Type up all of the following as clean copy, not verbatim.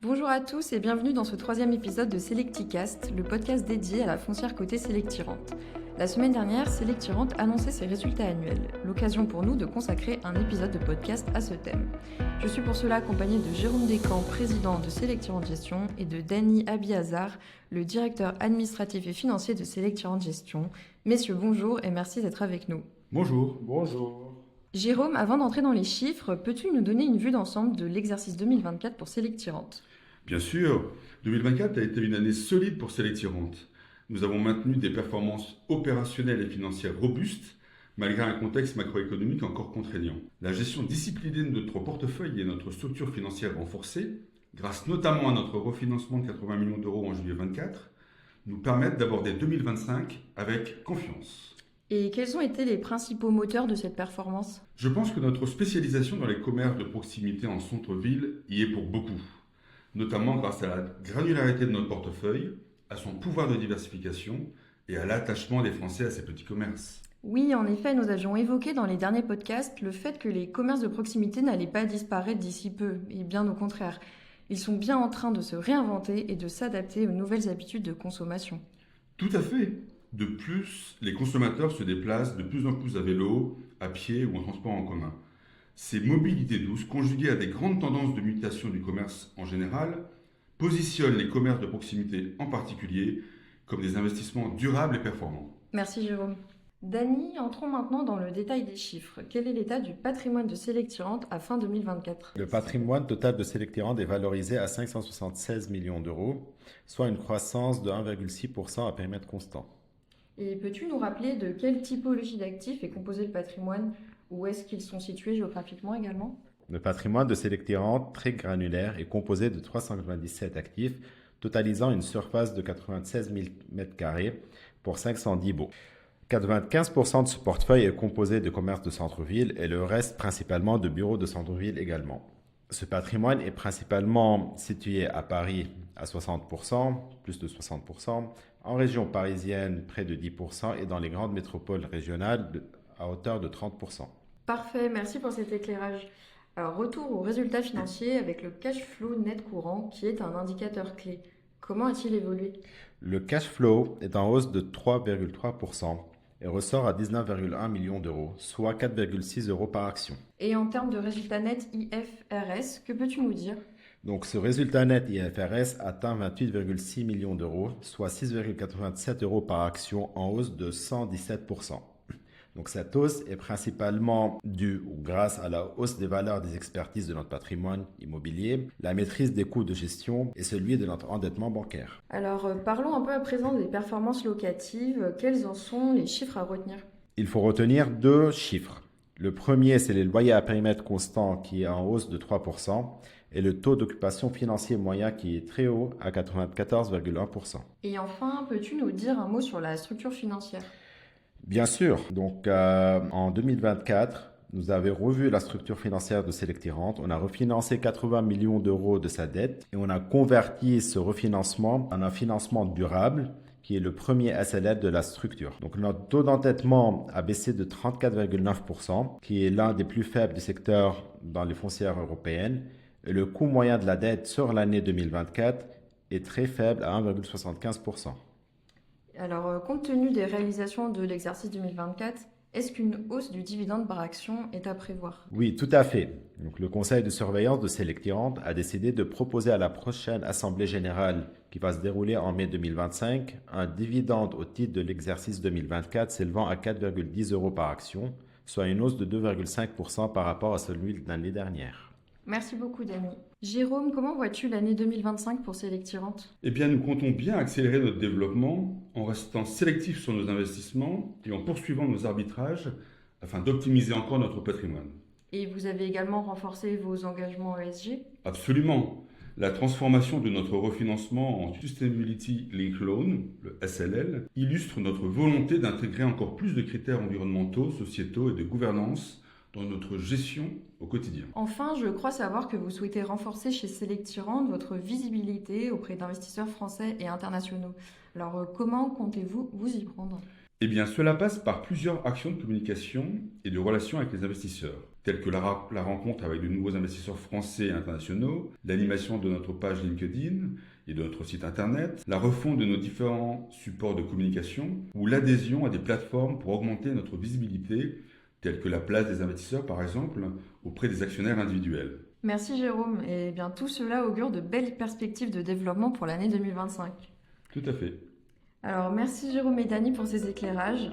Bonjour à tous et bienvenue dans ce troisième épisode de Selecticast, le podcast dédié à la foncière cotée Selectirente. La semaine dernière, Selectirente annonçait ses résultats annuels, l'occasion pour nous de consacrer un épisode de podcast à ce thème. Je suis pour cela accompagnée de Jérôme Descamps, président de Selectirente Gestion, et de Dany Abiazar, le directeur administratif et financier de Selectirente Gestion. Messieurs, bonjour et merci d'être avec nous. Bonjour. Bonjour. Jérôme, avant d'entrer dans les chiffres, peux-tu nous donner une vue d'ensemble de l'exercice 2024 pour Selectirente ? Bien sûr, 2024 a été une année solide pour Selectirente. Nous avons maintenu des performances opérationnelles et financières robustes, malgré un contexte macroéconomique encore contraignant. La gestion disciplinée de notre portefeuille et notre structure financière renforcée, grâce notamment à notre refinancement de 80 millions d'euros en juillet 2024, nous permettent d'aborder 2025 avec confiance. Et quels ont été les principaux moteurs de cette performance ? Je pense que notre spécialisation dans les commerces de proximité en centre-ville y est pour beaucoup, notamment grâce à la granularité de notre portefeuille, à son pouvoir de diversification et à l'attachement des Français à ces petits commerces. Oui, en effet, nous avions évoqué dans les derniers podcasts le fait que les commerces de proximité n'allaient pas disparaître d'ici peu, et bien au contraire. Ils sont bien en train de se réinventer et de s'adapter aux nouvelles habitudes de consommation. Tout à fait. De plus, les consommateurs se déplacent de plus en plus à vélo, à pied ou en transport en commun. Ces mobilités douces, conjuguées à des grandes tendances de mutation du commerce en général, positionnent les commerces de proximité en particulier comme des investissements durables et performants. Merci Jérôme. Dany, entrons maintenant dans le détail des chiffres. Quel est l'état du patrimoine de Selectirente à fin 2024 ? Le patrimoine total de Selectirente est valorisé à 576 millions d'euros, soit une croissance de 1,6% à périmètre constant. Et peux-tu nous rappeler de quelle typologie d'actifs est composé le patrimoine ? Où est-ce qu'ils sont situés géographiquement également ? Le patrimoine de Selectirente, très granulaire, est composé de 397 actifs, totalisant une surface de 96 000 m² pour 510 baux. 95% de ce portefeuille est composé de commerces de centre-ville et le reste principalement de bureaux de centre-ville également. Ce patrimoine est principalement situé à Paris à 60%, plus de 60%, en région parisienne près de 10% et dans les grandes métropoles régionales à hauteur de 30%. Parfait, merci pour cet éclairage. Alors, retour aux résultats financiers avec le cash flow net courant qui est un indicateur clé. Comment a-t-il évolué ? Le cash flow est en hausse de 3,3% et ressort à 19,1 millions d'euros, soit 4,6 euros par action. Et en termes de résultat net IFRS, que peux-tu nous dire ? Donc ce résultat net IFRS atteint 28,6 millions d'euros, soit 6,87 euros par action, en hausse de 117%. Donc cette hausse est principalement due ou grâce à la hausse des valeurs des expertises de notre patrimoine immobilier, la maîtrise des coûts de gestion et celui de notre endettement bancaire. Alors, parlons un peu à présent des performances locatives. Quels en sont les chiffres à retenir ? Il faut retenir deux chiffres. Le premier, c'est les loyers à périmètre constant qui est en hausse de 3% et le taux d'occupation financier moyen qui est très haut à 94,1%. Et enfin, peux-tu nous dire un mot sur la structure financière ? Bien sûr. Donc, en 2024, nous avons revu la structure financière de Selectirente. On a refinancé 80 millions d'euros de sa dette et on a converti ce refinancement en un financement durable qui est le premier SLL de la structure. Donc, notre taux d'endettement a baissé de 34,9%, qui est l'un des plus faibles du secteur dans les foncières européennes. Et le coût moyen de la dette sur l'année 2024 est très faible à 1,75%. Alors, compte tenu des réalisations de l'exercice 2024, est-ce qu'une hausse du dividende par action est à prévoir ? Oui, tout à fait. Donc, le conseil de surveillance de Selectirente a décidé de proposer à la prochaine Assemblée générale qui va se dérouler en mai 2025 un dividende au titre de l'exercice 2024 s'élevant à 4,10 euros par action, soit une hausse de 2,5% par rapport à celui de l'année dernière. Merci beaucoup, Dany. Jérôme, comment vois-tu l'année 2025 pour Selectirente ? Eh bien, nous comptons bien accélérer notre développement en restant sélectifs sur nos investissements et en poursuivant nos arbitrages afin d'optimiser encore notre patrimoine. Et vous avez également renforcé vos engagements ESG ? Absolument. La transformation de notre refinancement en Sustainability Linked Loan, le SLL, illustre notre volonté d'intégrer encore plus de critères environnementaux, sociétaux et de gouvernance dans notre gestion au quotidien. Enfin, je crois savoir que vous souhaitez renforcer chez Selectirente votre visibilité auprès d'investisseurs français et internationaux. Alors, comment comptez-vous vous y prendre ? Eh bien, cela passe par plusieurs actions de communication et de relations avec les investisseurs. tels que la rencontre avec de nouveaux investisseurs français et internationaux, l'animation de notre page LinkedIn et de notre site internet, la refonte de nos différents supports de communication ou l'adhésion à des plateformes pour augmenter notre visibilité, telles que la place des investisseurs par exemple, auprès des actionnaires individuels. Merci Jérôme, et bien tout cela augure de belles perspectives de développement pour l'année 2025. Tout à fait. Alors merci Jérôme et Dany pour ces éclairages.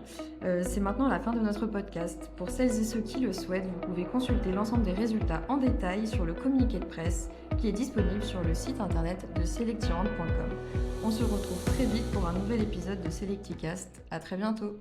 C'est maintenant la fin de notre podcast. Pour celles et ceux qui le souhaitent, vous pouvez consulter l'ensemble des résultats en détail sur le communiqué de presse qui est disponible sur le site internet de selectirante.com. On se retrouve très vite pour un nouvel épisode de Selecticast. À très bientôt.